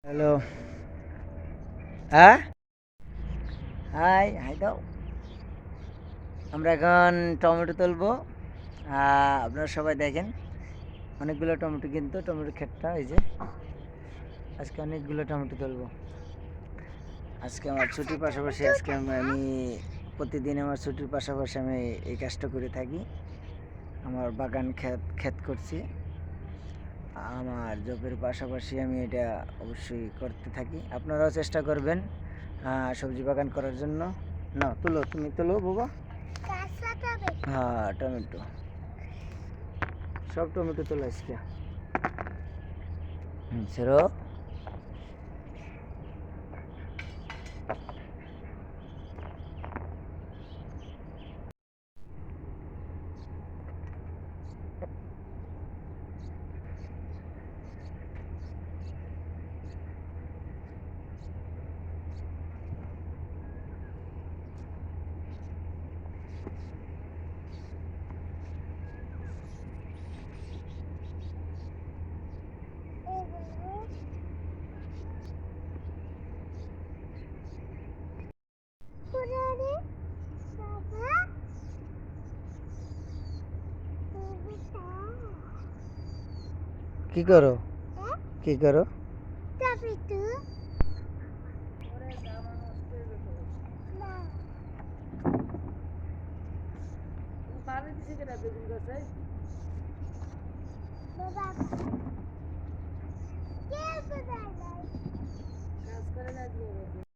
Hello. হ্যাঁ, high high দাও। আমরা এখন টমেটো তুলবো। আপনারা সবাই দেখেন, অনেকগুলো টমেটো, কিন্তু টমেটো ক্ষেতটা এই যে আজকে অনেকগুলো টমেটো তুলবো। আজকে আমার ছুটির পাশাপাশি আজকে আমি প্রতিদিন আমার ছুটির পাশাপাশি আমি এই কাজটা করে থাকি। আমার বাগান ক্ষেত করছি। আমার জবের পাশাপাশি আমি এটা অবশ্যই করতে থাকি। আপনারাও চেষ্টা করবেন সবজি বাগান করার জন্য। না, তুলো, তুমি তুলো বাবা। হ্যাঁ, টমেটো, সব টমেটো তোলা আজকে। ছেড়ো। কি করো? কি করো?